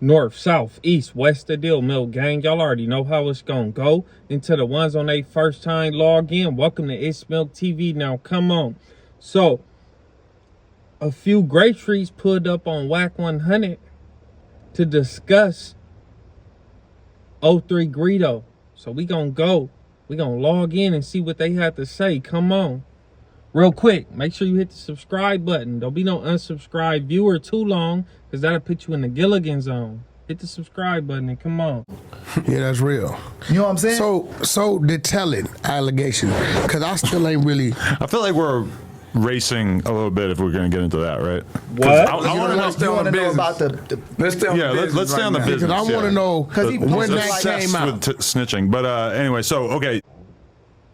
North, south, east, west of Deal Mill, gang. Y'all already know how it's gonna go. And to the ones on their first time log in, welcome to It's Milk TV. Now, come on. So, a few Grape Streets pulled up on WAC 100 to discuss 03 Greedo. So, we gonna go. We gonna log in and see what they had to say. Come on. Real quick, make sure you hit the subscribe button. Don't be no unsubscribed viewer too long, because that'll put you in the Gilligan zone. Hit the subscribe button and come on. Yeah, that's real. You know what I'm saying? So the telling allegation, because I still ain't really. I feel like we're racing a little bit if we're going to get into that, right? What? I want to know about the Let's stay on the business. Let's stay on the business. Because I want to know when that came out. With snitching. But anyway, so, okay.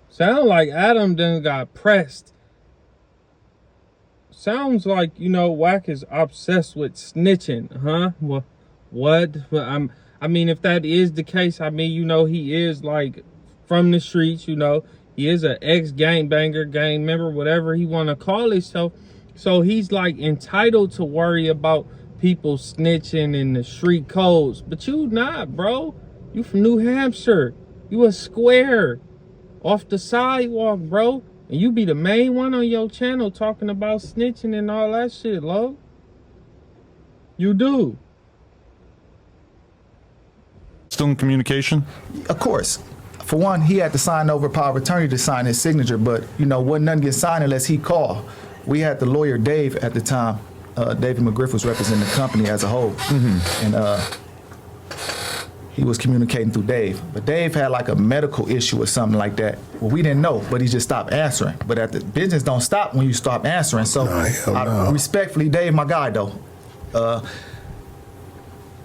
Sound like Adam done got pressed. Sounds like, you know, WAC is obsessed with snitching, huh? Well, what? But I mean, if that is the case, I mean, you know, he is like from the streets, you know. He is an ex-gangbanger, gang member, whatever he want to call himself. So he's like entitled to worry about people snitching in the street codes. But you not, bro. You from New Hampshire. You a square off the sidewalk, bro. And you be the main one on your channel talking about snitching and all that shit, lo. You do. Still in communication? Of course. For one, he had to sign over power of attorney to sign his signature, but, you know, wasn't nothing get signed unless he called. We had the lawyer, Dave, at the time. David McGriff was representing the company as a whole. Mm-hmm. And he was communicating through Dave. But Dave had like a medical issue or something like that. Well, we didn't know, but he just stopped answering. But at the business don't stop when you stop answering. So respectfully, Dave, my guy though,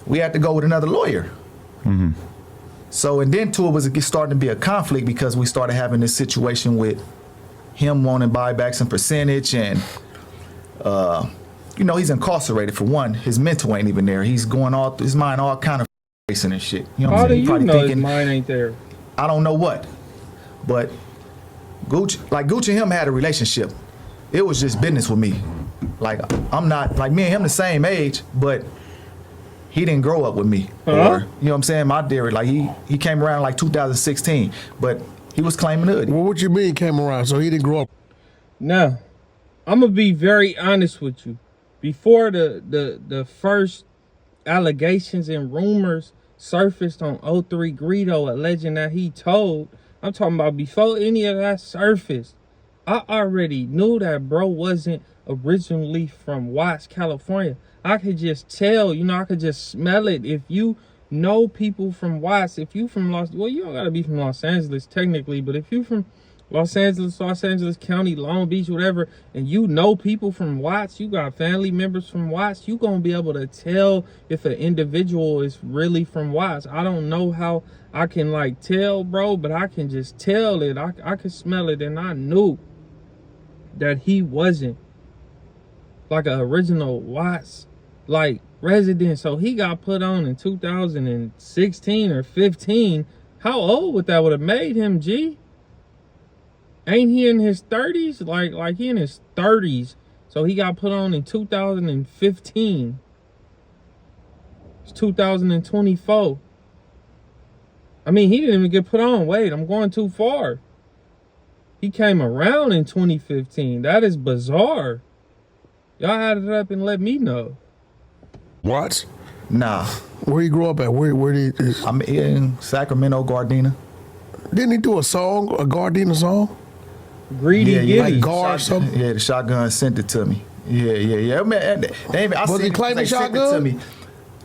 we had to go with another lawyer. Mm-hmm. So, and then too, it was starting to be a conflict because we started having this situation with him wanting buybacks and percentage, and you know, he's incarcerated for one. His mental ain't even there. He's going all his mind all kind of racing and shit. You know what How I'm saying? do you know his mind ain't there? I don't know what, but Gucci and him had a relationship. It was just business with me. Like, I'm not, like, me and him the same age, but he didn't grow up with me. Or, you know what I'm saying? My dear, like, he came around like 2016, but he was claiming hood. Well, what you mean came around? So he didn't grow up? Now, I'm going to be very honest with you. Before the first allegations and rumors surfaced on 03 Greedo alleging that he told, I'm talking about before any of that surfaced, I already knew that bro wasn't originally from Watts, California. I could just tell, you know, I could just smell it. If you know people from Watts, if you from well, you don't gotta be from Los Angeles technically, but if you from Los Angeles County, Long Beach, whatever, and you know people from Watts, you got family members from Watts, you gonna be able to tell if an individual is really from Watts. I don't know how I can like tell, bro, but I can just tell it. I can smell it, and I knew that he wasn't like an original Watts like resident. So he got put on in 2016 or 15. How old would that would have made him, G? Ain't he in his 30s? Like he in his 30s. So he got put on in 2015. It's 2024. I mean, he didn't even get put on. Wait, I'm going too far. He came around in 2015. That is bizarre. Y'all had it up and let me know. What? Nah. Where he grew up at? Where did he? I'm in Sacramento, Gardena. Didn't he do a song, a Gardena song? Greedy Giddy. Like Gar or something? Yeah, the Shotgun sent it to me. Yeah. Man, was he claiming Shotgun? Sent it to me.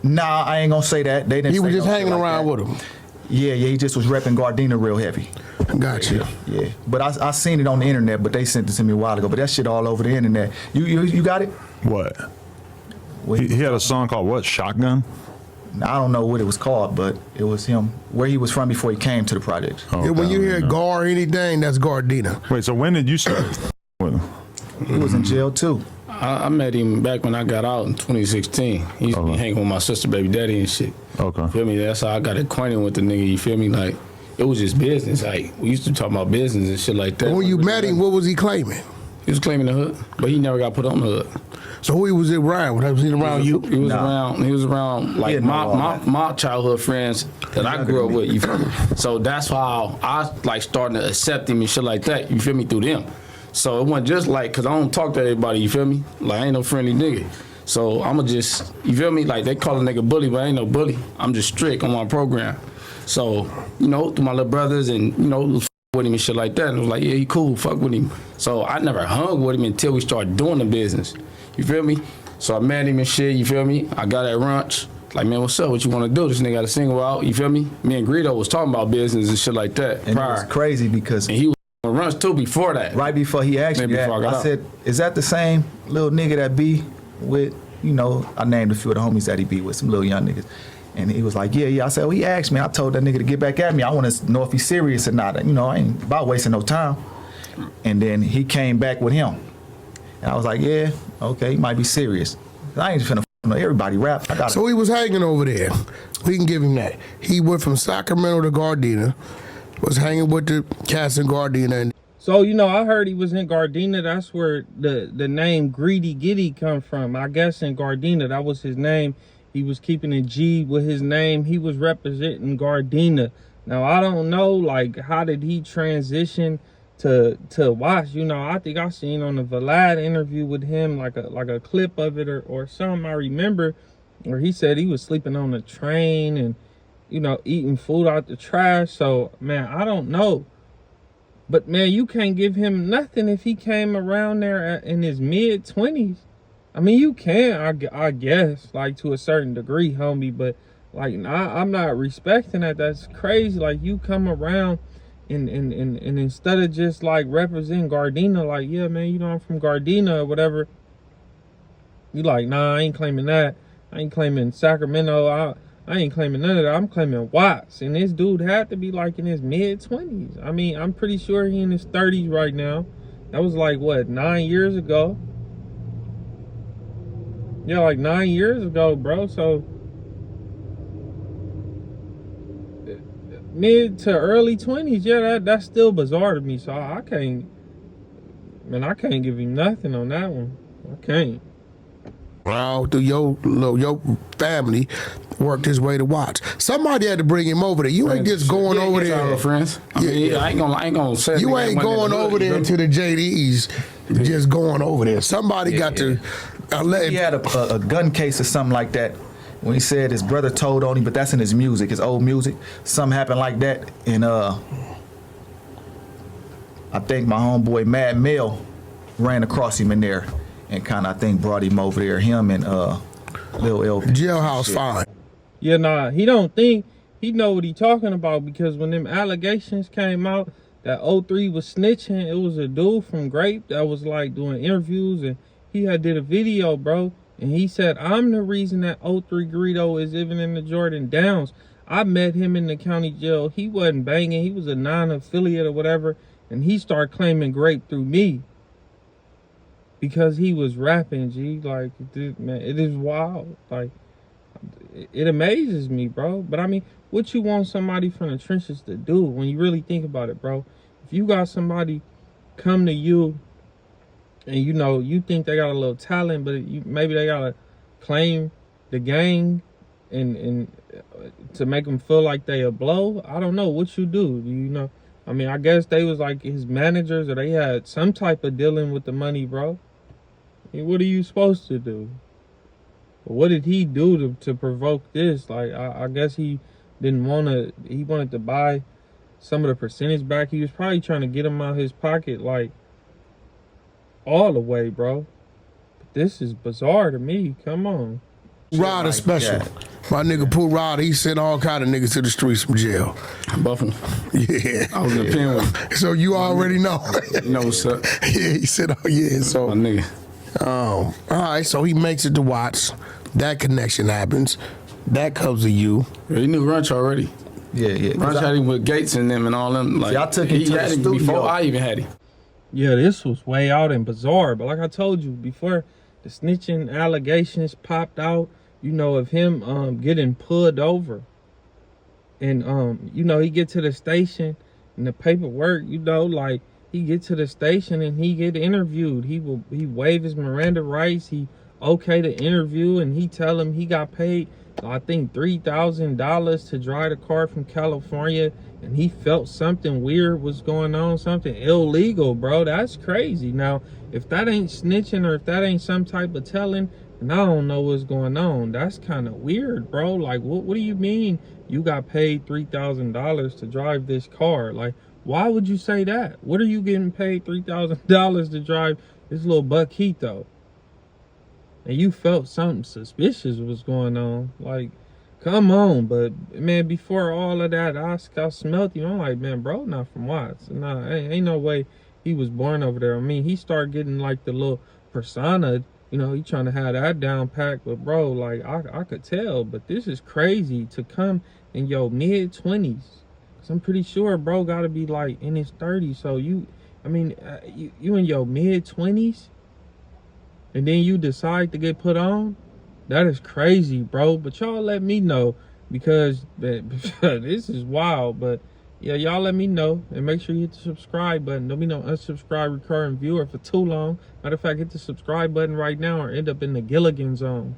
Nah, I ain't gonna say that. They didn't. He was say just no hanging shit like around that. with him. Yeah, he just was repping Gardena real heavy. Got you. Yeah, but I seen it on the internet, but they sent it to me a while ago. But that shit all over the internet. You got it? What? He had a song called what? Shotgun? I don't know what it was called, but it was him, where he was from before he came to the project. Oh, Yeah, when you hear Gar or anything, that's Gardena. Wait, so when did you start with him? He was in jail too. I met him back when I got out in 2016. He used to be hanging with my sister, baby daddy and shit. Okay. Feel me? That's how I got acquainted with the nigga, you feel me? Like, it was just business. Like, we used to talk about business and shit like that. When you met him, what was he claiming? He was claiming the hood, but he never got put on the hood. So who he was around? Was he around you? He was around. He was around like my childhood friends that I grew up with. You feel me? So that's how I like starting to accept him and shit like that. You feel me, through them. So it wasn't just like, cause I don't talk to everybody. You feel me? Like I ain't no friendly nigga. So I'ma just, you feel me? Like they call a nigga bully, but I ain't no bully. I'm just strict on my program. So you know, through my little brothers and you know, with him and shit like that. And it was like, yeah, he cool, fuck with him. So I never hung with him until we started doing the business. You feel me? So I met him and shit, you feel me? I got at lunch, like, man, what's up? What you want to do? This nigga got a single out, you feel me? Me and Greedo was talking about business and shit like that And prior. it was crazy because And he was on lunch too before that. right before he asked me that, I said, is that the same little nigga that be with, you know, I named a few of the homies that he be with, some little young niggas. And he was like, yeah. I said, well, he asked me. I told that nigga to get back at me. I want to know if he's serious or not. You know, I ain't about wasting no time. And then he came back with him. And I was like, yeah, okay, he might be serious. I ain't finna know everybody rap. I got So he was hanging over there. We can give him that. He went from Sacramento to Gardena, was hanging with the cats in Gardena. And So, you know, I heard he was in Gardena. That's where the name Greedy Giddy come from. I guess in Gardena, that was his name. He was keeping a G with his name. He was representing Gardena. Now, I don't know, like, how did he transition to Watch? You know, I think I seen on the Vlad interview with him, like a clip of it or something I remember, where he said he was sleeping on the train and, you know, eating food out the trash. So, man, I don't know. But, man, you can't give him nothing if he came around there in his mid-20s. I mean, you can, I guess, like, to a certain degree, homie. But, like, I'm not respecting that. That's crazy. Like, you come around and instead of just, like, representing Gardena, like, yeah, man, you know, I'm from Gardena or whatever. You like, nah, I ain't claiming that. I ain't claiming Sacramento. I ain't claiming none of that. I'm claiming Watts. And this dude had to be like in his mid-20s. I mean, I'm pretty sure he in his 30s right now. That was like, what, 9 years ago? Yeah, like 9 years ago, bro. So, mid to early 20s, yeah, that's still bizarre to me. So, I can't give him nothing on that one. I can't. wow, through your family worked his way to Watts. Somebody had to bring him over there. You ain't just going over there. Friends. I mean, I ain't gonna say You ain't going over there to the JDs, just going over there. Somebody got to. he had a gun case or something like that. When he said his brother told on him, but that's in his music, his old music. Something happened like that, and I think my homeboy Mad Mel ran across him in there, and kind of I think brought him over there. Him and Lil L. Jailhouse fine. Yeah, nah, he don't think he know what he talking about, because when them allegations came out that 03 was snitching, it was a dude from Grape that was like doing interviews, and he had did a video, bro, and he said, I'm the reason that 03 Greedo is even in the Jordan Downs. I met him in the county jail. He wasn't banging. He was a non-affiliate or whatever, and he started claiming Grape through me because he was rapping, G. Like, man, it is wild. Like, it amazes me, bro. But I mean, what you want somebody from the trenches to do when you really think about it, bro? If you got somebody come to you and you know you think they got a little talent, but maybe they gotta claim the gang and to make them feel like they a blow, I don't know what you do. You know, I mean, I guess they was like his managers, or they had some type of dealing with the money, bro. I mean, what are you supposed to do? What did he do to provoke this? Like, I guess he didn't want to, he wanted to buy some of the percentage back. He was probably trying to get him out of his pocket, like, all the way, bro. But this is bizarre to me. Come on. Rod is special. My nigga Pooh Rod, he sent all kind of niggas to the streets from jail. Buffalo. Yeah. I was in the pen with So you already know. You know what's up. Yeah, he said, oh yeah. So, My nigga. all right, so he makes it to Watts. That connection happens. That comes to you. Yeah, he knew Runch already. Yeah. Runch had him with Gates and them and all them. Like, I took him to the had him studio before I even had him. Yeah, this was way out and bizarre. But like I told you before, the snitching allegations popped out, you know, of him getting pulled over. And, you know, he get to the station and the paperwork, you know, like, he get to the station and he get interviewed. He waive his Miranda rights. He okay the interview, and he tell him he got paid, I think $3,000 to drive the car from California, and he felt something weird was going on, something illegal, bro. That's crazy. Now, if that ain't snitching or if that ain't some type of telling, and I don't know what's going on, that's kind of weird, bro. Like, what do you mean you got paid $3,000 to drive this car? Like, why would you say that? What are you getting paid $3,000 to drive this little Buckito? And you felt something suspicious was going on. Like, come on. But, man, before all of that, I smelled him. I'm like, man, bro, not from Watts. Nah, ain't no way he was born over there. I mean, he started getting, like, the little persona. You know, he trying to have that down packed. But, bro, like, I could tell. But this is crazy to come in your mid-20s. Because I'm pretty sure bro got to be, like, in his 30s. So, you in your mid-20s? And then you decide to get put on? That is crazy, bro. But y'all let me know, because this is wild. But yeah, y'all let me know, and make sure you hit the subscribe button. Don't be no unsubscribe recurring viewer for too long. Matter of fact, hit the subscribe button right now or end up in the Gilligan zone.